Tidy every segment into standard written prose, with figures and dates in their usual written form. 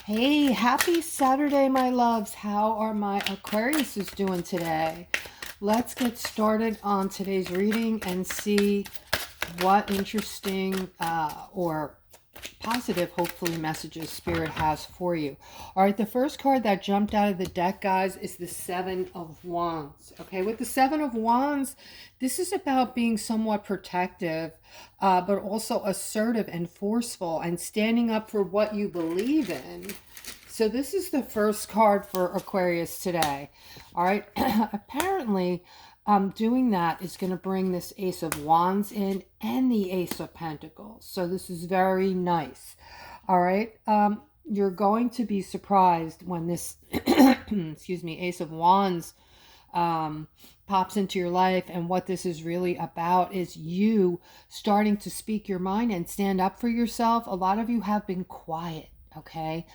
Hey, happy Saturday, my loves. How are my Aquariuses doing today? Let's get started on today's reading and see what interesting or positive, hopefully, messages Spirit has for you. All right, the first card that jumped out of the deck, guys, is the Seven of Wands. Okay, with the Seven of Wands, this is about being somewhat protective, but also assertive and forceful and standing up for what you believe in. So this is the first card for Aquarius today. All right, apparently doing that is going to bring this Ace of Wands in and the Ace of Pentacles. So this is very nice. All right. You're going to be surprised when this, excuse me, Ace of Wands pops into your life. And what this is really about is you starting to speak your mind and stand up for yourself. A lot of you have been quiet, okay?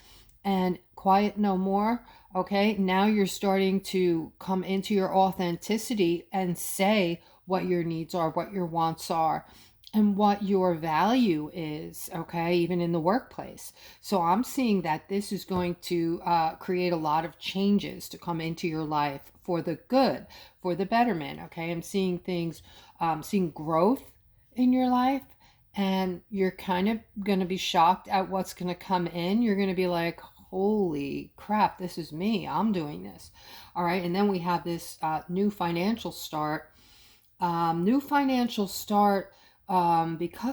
And quiet no more. Okay, now you're starting to come into your authenticity and say what your needs are, what your wants are, and what your value is, okay, even in the workplace. So I'm seeing that this is going to create a lot of changes to come into your life for the good, for the betterment, okay? I'm seeing things, seeing growth in your life, and you're kind of going to be shocked at what's going to come in. You're going to be like, holy crap, this is me. I'm doing this. All right. And then we have this new financial start. Because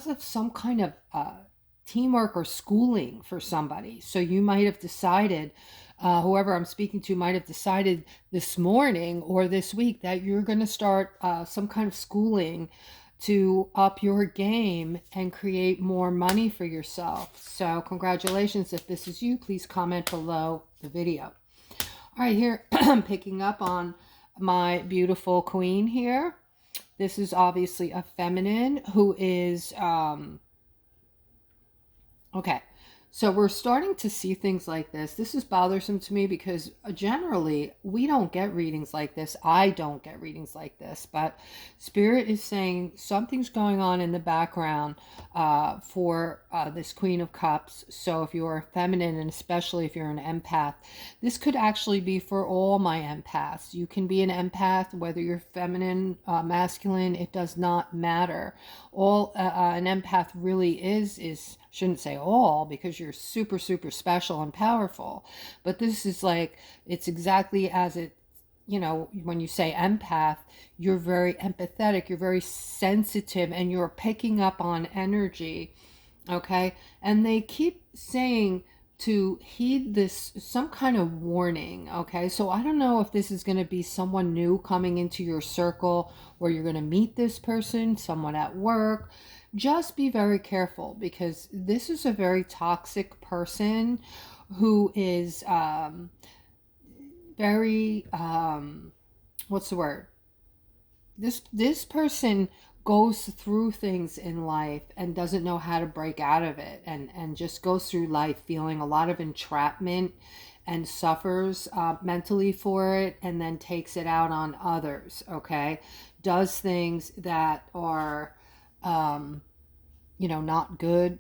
of some kind of teamwork or schooling for somebody. So you might have decided, whoever I'm speaking to might have decided this morning or this week that you're going to start some kind of schooling to up your game and create more money for yourself. So congratulations. If this is you, please comment below the video. All right, here I'm picking up on my beautiful queen here. This is obviously a feminine who is, okay. So we're starting to see things like this. This is bothersome to me because generally we don't get readings like this. I don't get readings like this, but Spirit is saying something's going on in the background for this Queen of Cups. So if you're feminine, and especially if you're an empath, this could actually be for all my empaths. You can be an empath, whether you're feminine, masculine, it does not matter. All an empath really is, shouldn't say all, because you're super, super special and powerful. But this is like, it's exactly as it, when you say empath, you're very empathetic, you're very sensitive, and you're picking up on energy, okay? And they keep saying to heed this, some kind of warning, okay? So I don't know if this is going to be someone new coming into your circle, or you're going to meet this person, someone at work. Just be very careful, because this is a very toxic person who is very, what's the word? This person goes through things in life and doesn't know how to break out of it, and just goes through life feeling a lot of entrapment and suffers mentally for it, and then takes it out on others, okay? Does things that are not good,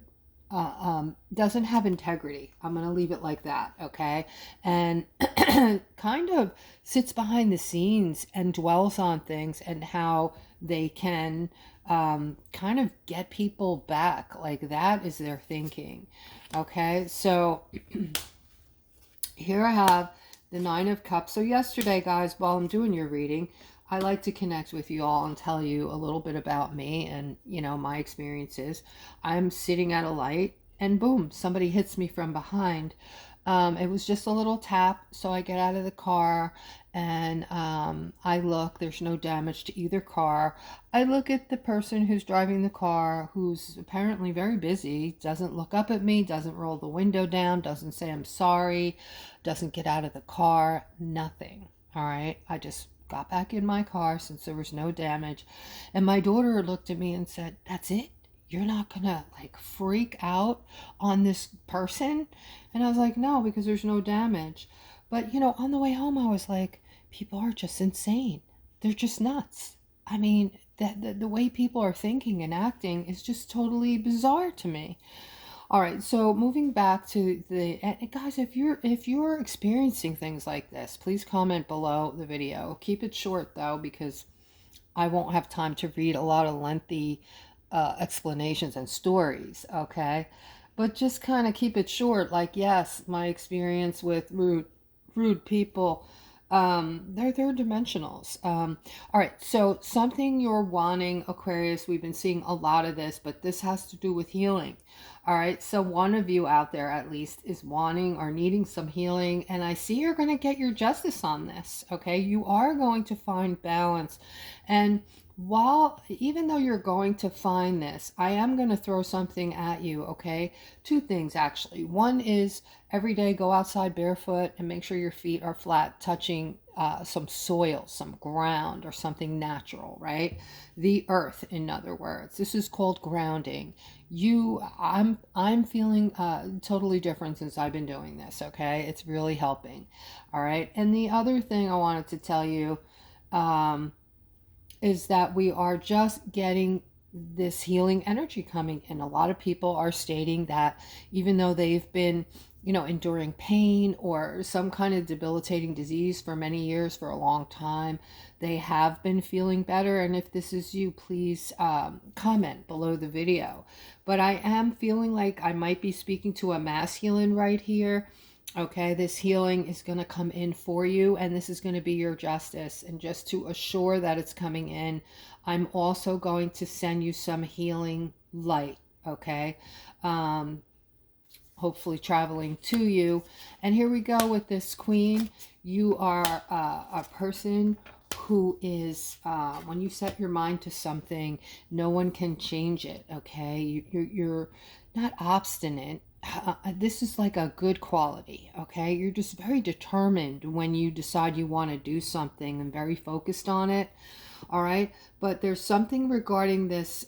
doesn't have integrity. I'm going to leave it like that, okay? And kind of sits behind the scenes and dwells on things and how they can kind of get people back. Like, that is their thinking, okay? So here I have the Nine of Cups. So yesterday, guys, while I'm doing your reading, I like to connect with you all and tell you a little bit about me and, my experiences. I'm sitting at a light and boom, somebody hits me from behind. It was just a little tap. So I get out of the car and I look, there's no damage to either car. I look at the person who's driving the car, who's apparently very busy, doesn't look up at me, doesn't roll the window down, doesn't say I'm sorry, doesn't get out of the car, nothing. All right. I just got back in my car since there was no damage. And my daughter looked at me and said, "That's it? You're not gonna like freak out on this person?" And I was like, "No, because there's no damage." But on the way home, I was like, people are just insane. They're just nuts. I mean, the way people are thinking and acting is just totally bizarre to me. All right, so moving back to the and guys, if you're experiencing things like this, please comment below the video. Keep it short though, because I won't have time to read a lot of lengthy explanations and stories, okay? But just kind of keep it short. Like, yes, my experience with rude people, they're third dimensionals. All right, so something you're wanting, Aquarius, we've been seeing a lot of this, but this has to do with healing. All right, so one of you out there at least is wanting or needing some healing, and I see you're going to get your justice on this, okay? You are going to find balance. And while, even though you're going to find this, I am going to throw something at you, okay? Two things actually. One is every day go outside barefoot and make sure your feet are flat, touching some soil, some ground, or something natural, right? The earth, in other words. This is called grounding. I'm feeling totally different since I've been doing this, okay? It's really helping. All right. And the other thing I wanted to tell you, is that we are just getting this healing energy coming in. A lot of people are stating that even though they've been, enduring pain or some kind of debilitating disease for many years, for a long time, they have been feeling better. And if this is you, please comment below the video. But I am feeling like I might be speaking to a masculine right here. Okay, this healing is going to come in for you, and this is going to be your justice. And just to assure that it's coming in, I'm also going to send you some healing light, okay? Hopefully traveling to you. And here we go with this queen. You are a person who is, when you set your mind to something, no one can change it, okay? You're not obstinate. This is like a good quality, okay? You're just very determined when you decide you want to do something and very focused on it, all right? But there's something regarding this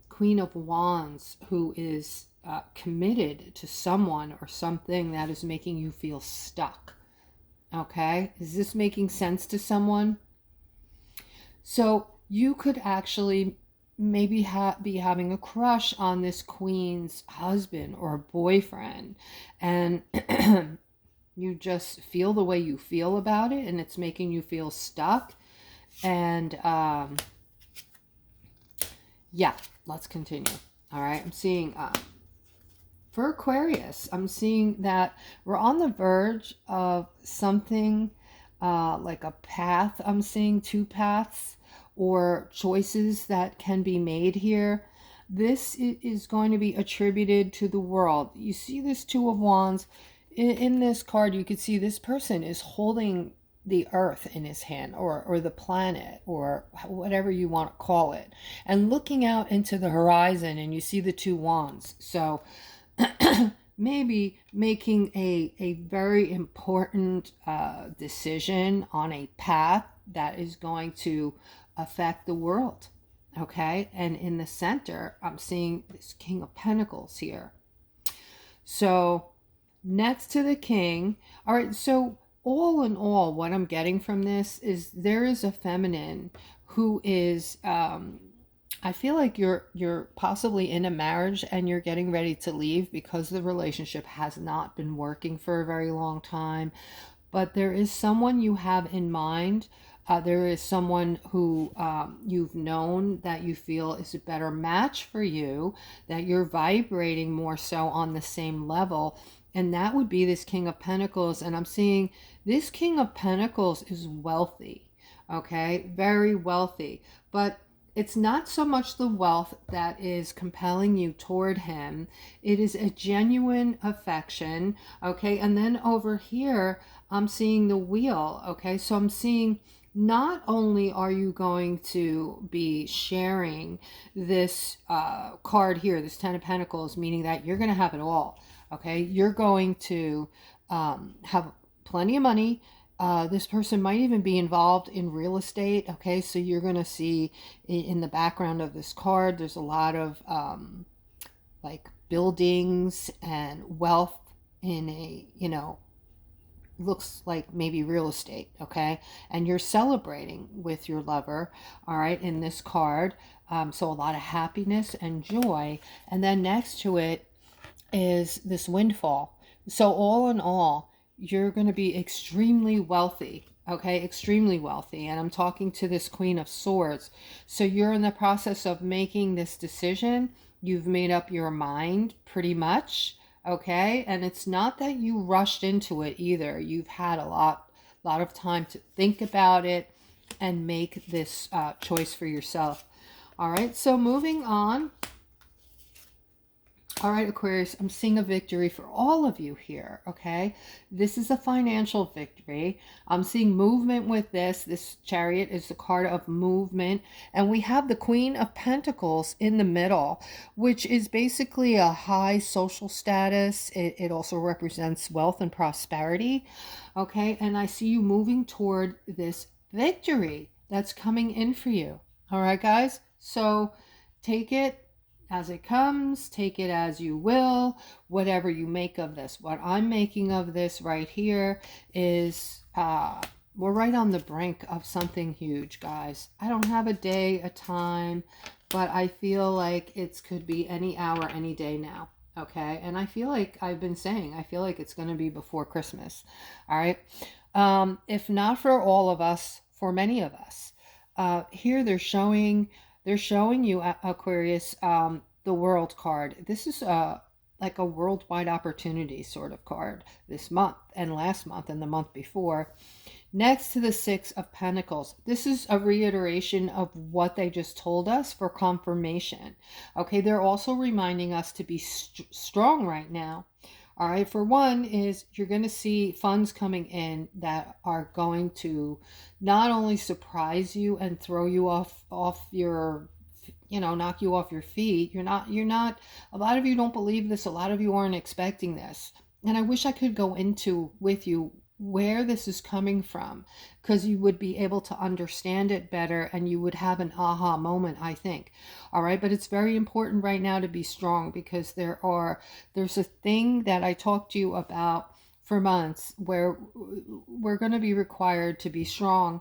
Queen of Wands who is committed to someone or something that is making you feel stuck, okay? Is this making sense to someone? So you could actually maybe be having a crush on this queen's husband or boyfriend, and you just feel the way you feel about it, and it's making you feel stuck. And yeah, let's continue. All right, I'm seeing for Aquarius, I'm seeing that we're on the verge of something like a path. I'm seeing two paths or choices that can be made here. This is going to be attributed to the world. You see this Two of Wands. In this card, you can see this person is holding the earth in his hand, or the planet, or whatever you want to call it, and looking out into the horizon, and you see the two wands. So maybe making a very important decision on a path that is going to affect the world, okay? And in the center, I'm seeing this King of Pentacles here. So next to the King, all right, so all in all, what I'm getting from this is there is a feminine who is I feel like you're possibly in a marriage and you're getting ready to leave because the relationship has not been working for a very long time. But there is someone you have in mind. There is someone who you've known that you feel is a better match for you, that you're vibrating more so on the same level. And that would be this King of Pentacles. And I'm seeing this King of Pentacles is wealthy, okay? Very wealthy. But it's not so much the wealth that is compelling you toward him. It is a genuine affection, okay? And then over here, I'm seeing the wheel, okay? So I'm seeing not only are you going to be sharing this card here, this Ten of Pentacles, meaning that you're going to have it all, okay? You're going to have plenty of money. This person might even be involved in real estate, okay? So you're going to see in the background of this card, there's a lot of like buildings and wealth in a, looks like maybe real estate, okay? And you're celebrating with your lover, all right, in this card. So a lot of happiness and joy. And then next to it is this windfall. So all in all, you're going to be extremely wealthy. Okay, extremely wealthy. And I'm talking to this Queen of Swords. So you're in the process of making this decision. You've made up your mind pretty much. Okay, and it's not that you rushed into it either. You've had a lot of time to think about it and make this choice for yourself. All right, so moving on. All right, Aquarius, I'm seeing a victory for all of you here, okay? This is a financial victory. I'm seeing movement with this. This Chariot is the card of movement. And we have the Queen of Pentacles in the middle, which is basically a high social status. It also represents wealth and prosperity, okay? And I see you moving toward this victory that's coming in for you. All right, guys? So take it as it comes, take it as you will, whatever you make of this. What I'm making of this right here is we're right on the brink of something huge, guys. I don't have a day, a time, but I feel like it could be any hour, any day now. Okay, and I feel like I've been saying, I feel like it's going to be before Christmas. All right, if not for all of us, for many of us. Here they're showing you, Aquarius, the World card. This is like a worldwide opportunity sort of card this month and last month and the month before. Next to the Six of Pentacles, this is a reiteration of what they just told us for confirmation. Okay, they're also reminding us to be strong right now. All right, for one is you're going to see funds coming in that are going to not only surprise you and throw you off your, knock you off your feet. You're not, a lot of you don't believe this. A lot of you aren't expecting this. And I wish I could go into with you where this is coming from, because you would be able to understand it better and you would have an aha moment, I think. All right, but it's very important right now to be strong, because there's a thing that I talked to you about for months where we're going to be required to be strong.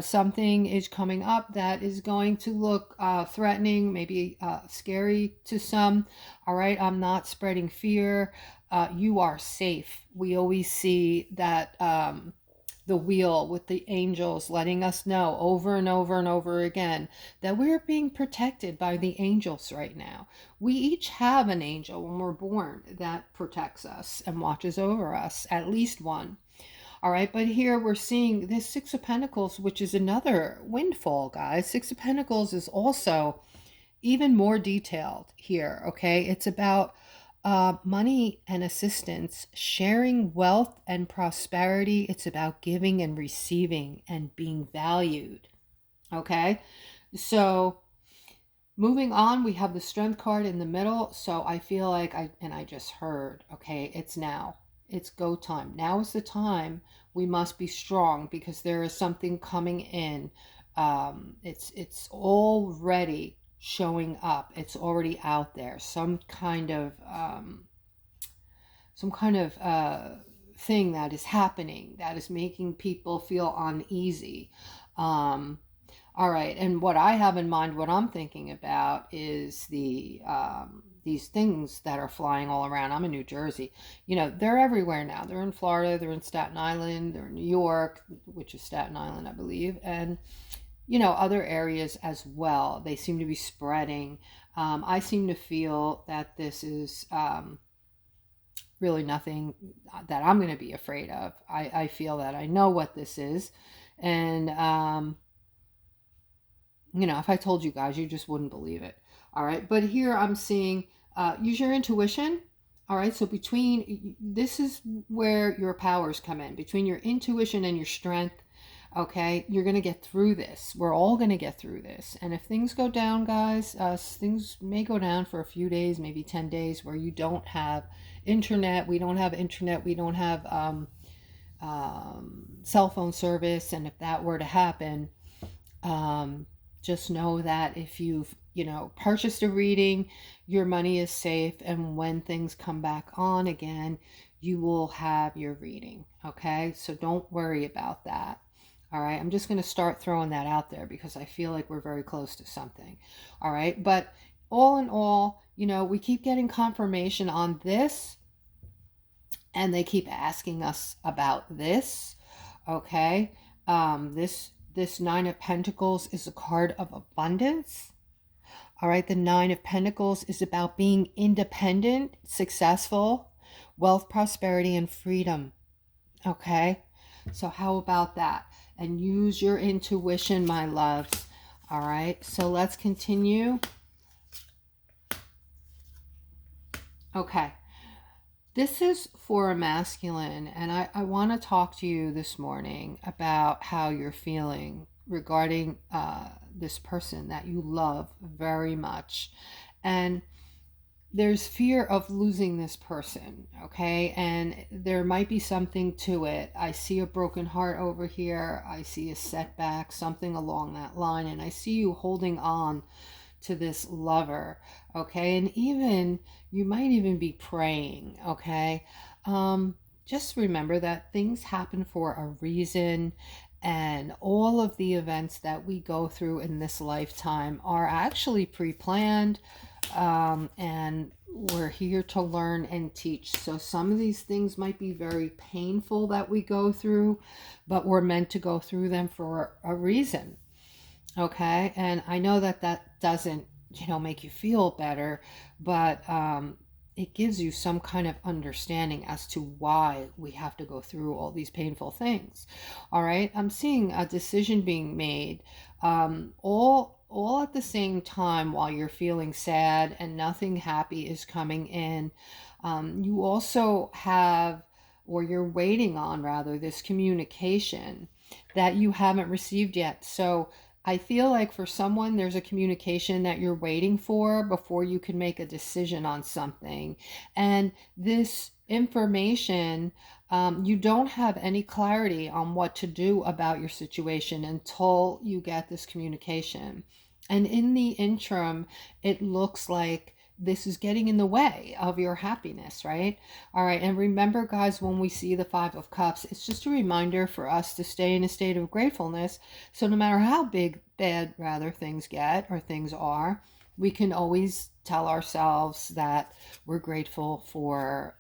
Something is coming up that is going to look threatening, maybe scary to some. All right, I'm not spreading fear. You are safe. We always see that the wheel with the angels letting us know over and over and over again that we're being protected by the angels right now. We each have an angel when we're born that protects us and watches over us, at least one. All right, but here we're seeing this Six of Pentacles, which is another windfall, guys. Six of Pentacles is also even more detailed here, okay? It's about money and assistance, sharing wealth and prosperity. It's about giving and receiving and being valued, okay? So moving on, we have the Strength card in the middle. So I feel like I just heard, okay, it's now. It's go time. Now is the time. We must be strong because there is something coming in. It's already showing up. It's already out there. Some kind of thing that is happening that is making people feel uneasy. All right, and what I have in mind, what I'm thinking about is these things that are flying all around. I'm in New Jersey. They're everywhere now. They're in Florida, they're in Staten Island, they're in New York, which is Staten Island, I believe, and other areas as well. They seem to be spreading. I seem to feel that this is really nothing that I'm going to be afraid of. I feel that I know what this is, and if I told you guys, you just wouldn't believe it. All right, but here I'm seeing use your intuition. All right, so this is where your powers come in, between your intuition and your strength. Okay, you're going to get through this. We're all going to get through this. And if things go down, guys, things may go down for a few days, maybe 10 days, where you don't have internet. We don't have internet. We don't have cell phone service. And if that were to happen, just know that if you've purchased a reading, your money is safe, and when things come back on again, you will have your reading. Okay, so don't worry about that. All right, I'm just going to start throwing that out there because I feel like we're very close to something. All right, but all in all, we keep getting confirmation on this, and they keep asking us about this. Okay. This Nine of Pentacles is a card of abundance. All right, the Nine of Pentacles is about being independent, successful, wealth, prosperity, and freedom. Okay, so how about that? And use your intuition, my loves. All right, so let's continue. Okay, this is for a masculine, and I want to talk to you this morning about how you're feeling regarding this person that you love very much. And there's fear of losing this person, okay? And there might be something to it. I see a broken heart over here. I see a setback, something along that line. And I see you holding on to this lover, okay? And even, you might even be praying, okay? Just remember that things happen for a reason, and all of the events that we go through in this lifetime are actually pre-planned, and we're here to learn and teach. So some of these things might be very painful that we go through, but we're meant to go through them for a reason. Okay. And I know that that doesn't, make you feel better, but it gives you some kind of understanding as to why we have to go through all these painful things. All right. I'm seeing a decision being made, all at the same time while you're feeling sad and nothing happy is coming in. You also have, or you're waiting on rather, this communication that you haven't received yet. So I feel like for someone, there's a communication that you're waiting for before you can make a decision on something. And this information, you don't have any clarity on what to do about your situation until you get this communication. And in the interim, it looks like this is getting in the way of your happiness, right? All right. And remember, guys, when we see the Five of Cups, it's just a reminder for us to stay in a state of gratefulness. So no matter how bad rather things get or things are, we can always tell ourselves that we're grateful for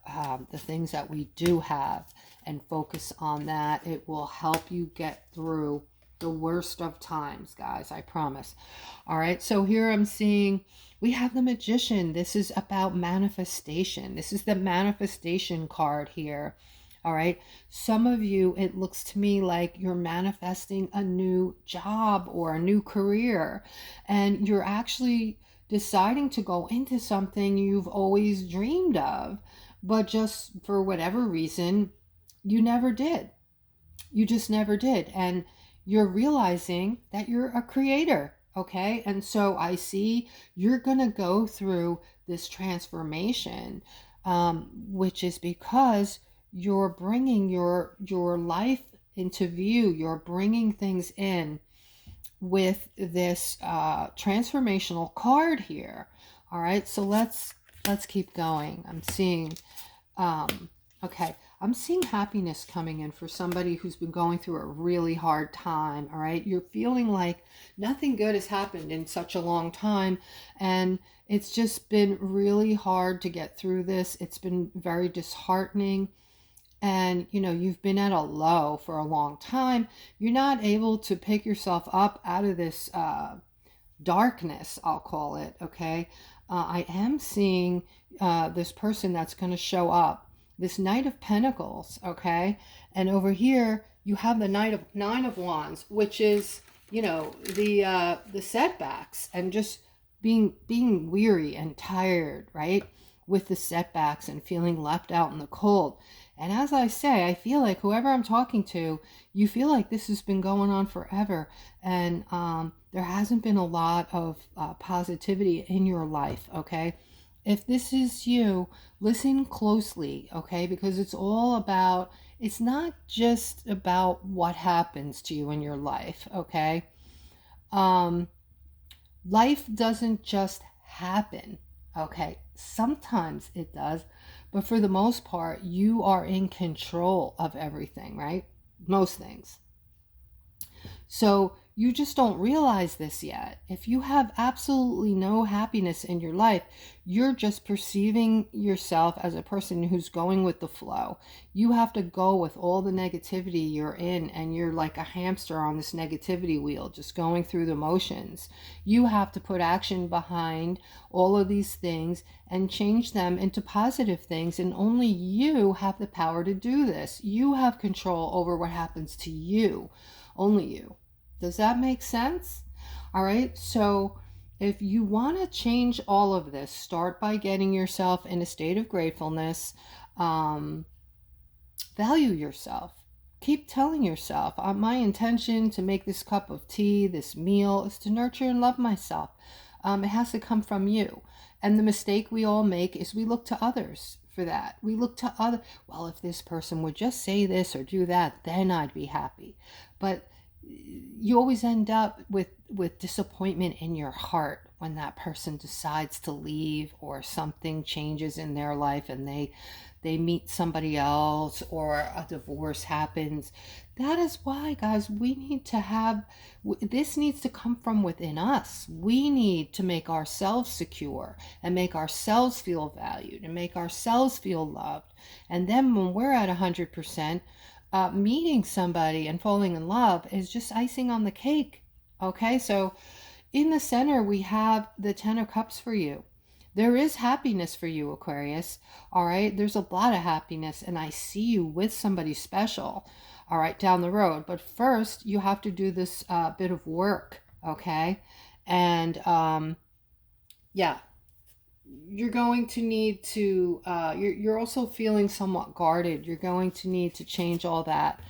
the things that we do have and focus on that. It will help you get through the worst of times, guys, I promise. All right, so here I'm seeing we have the Magician. This is about manifestation. This is the manifestation card here. All right, some of you, it looks to me like you're manifesting a new job or a new career, and you're actually deciding to go into something you've always dreamed of, but just for whatever reason, you never did. You just never did. And you're realizing that you're a creator. Okay. And so I see you're going to go through this transformation, which is because you're bringing your life into view. You're bringing things in with this transformational card here. All right. So let's keep going. I'm seeing, okay. I'm seeing happiness coming in for somebody who's been going through a really hard time, all right? You're feeling like nothing good has happened in such a long time, and it's just been really hard to get through this. It's been very disheartening, and, you've been at a low for a long time. You're not able to pick yourself up out of this darkness, I'll call it, okay? I am seeing this person that's going to show up. This Knight of Pentacles, okay? And over here, you have the Nine of Wands, which is, the setbacks and just being weary and tired, right? With the setbacks and feeling left out in the cold. And as I say, I feel like whoever I'm talking to, you feel like this has been going on forever. And there hasn't been a lot of positivity in your life, okay? If this is you, listen closely, okay? Because it's all about, it's not just about what happens to you in your life, okay? Life doesn't just happen, okay? Sometimes it does, but for the most part, you are in control of everything, right? Most things. So You just don't realize this yet. If you have absolutely no happiness in your life, you're just perceiving yourself as a person who's going with the flow. You have to go with all the negativity you're in, and you're like a hamster on this negativity wheel, just going through the motions. You have to put action behind all of these things and change them into positive things, and only you have the power to do this. You have control over what happens to you. Only you. Does that make sense? All right. So if you want to change all of this, start by getting yourself in a state of gratefulness. Value yourself. Keep telling yourself, my intention to make this cup of tea, this meal, is to nurture and love myself. It has to come from you. And the mistake we all make is we look to others for that. We look to other, well, if this person would just say this or do that, then I'd be happy. But you always end up with disappointment in your heart when that person decides to leave, or something changes in their life and they meet somebody else, or a divorce happens. That is why, guys, we need to have, this needs to come from within us. We need to make ourselves secure and make ourselves feel valued and make ourselves feel loved. And then when we're at 100%, meeting somebody and falling in love is just icing on the cake. Okay, so in the center we have the Ten of Cups for you. There is happiness for you, Aquarius. All right, there's a lot of happiness, and I see you with somebody special, all right, down the road. But first you have to do this bit of work. Okay, and yeah, you're going to need to, you're also feeling somewhat guarded. You're going to need to change all that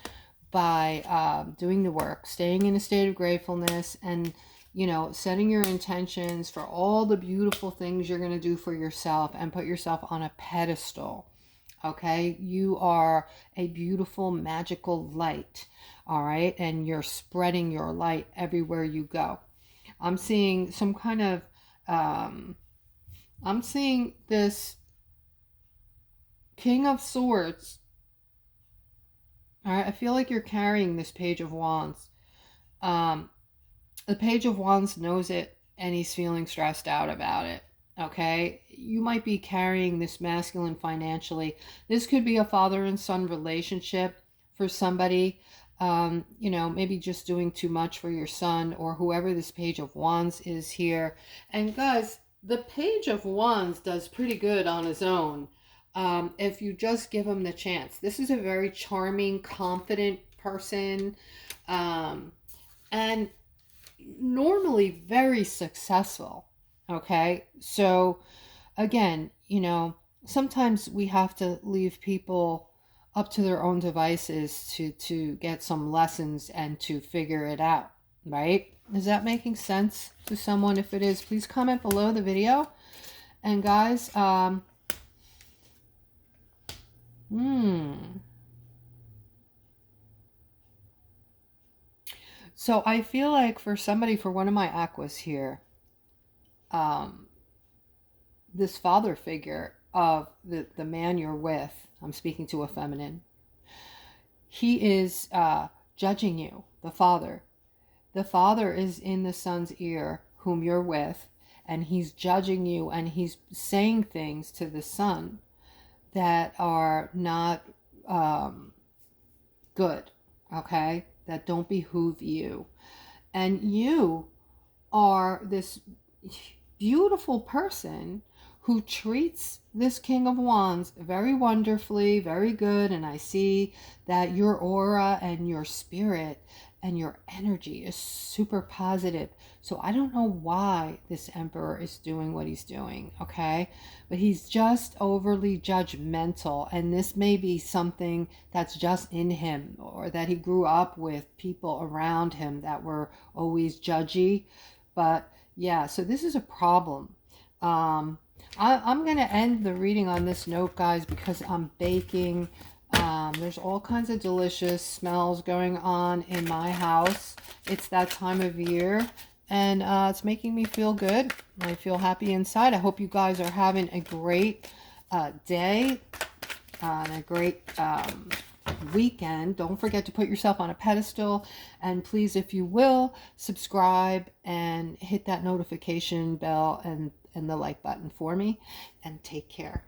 by doing the work, staying in a state of gratefulness, and, you know, setting your intentions for all the beautiful things you're going to do for yourself, and put yourself on a pedestal. Okay, you are a beautiful, magical light. All right, and you're spreading your light everywhere you go. I'm seeing some kind of, I'm seeing this King of Swords. All right, I feel like you're carrying this Page of Wands. The Page of Wands knows it, and he's feeling stressed out about it. Okay, you might be carrying this masculine financially. This could be a father and son relationship for somebody. You know, maybe just doing too much for your son, or whoever this Page of Wands is here. And guys, the Page of Wands does pretty good on his own, if you just give him the chance. This is a very charming, confident person, and normally very successful. Okay, so again, you know, sometimes we have to leave people up to their own devices to get some lessons and to figure it out, right? Is that making sense to someone? If it is, please comment below the video. And guys, so I feel like for somebody, for one of my aquas here, this father figure of the man you're with, I'm speaking to a feminine, he is judging you, the father. The father is in the son's ear, whom you're with, and he's judging you, and he's saying things to the son that are not good, okay? That don't behoove you. And you are this beautiful person who treats this King of Wands very wonderfully, very good. And I see that your aura and your spirit and your energy is super positive. So I don't know why this Emperor is doing what he's doing, okay? But he's just overly judgmental, and this may be something that's just in him, or that he grew up with people around him that were always judgy. But yeah, so this is a problem. I'm going to end the reading on this note, guys, because I'm baking. There's all kinds of delicious smells going on in my house. It's that time of year, and it's making me feel good. I feel happy inside. I hope you guys are having a great day and a great weekend. Don't forget to put yourself on a pedestal, and please, if you will, subscribe and hit that notification bell and the like button for me, and take care.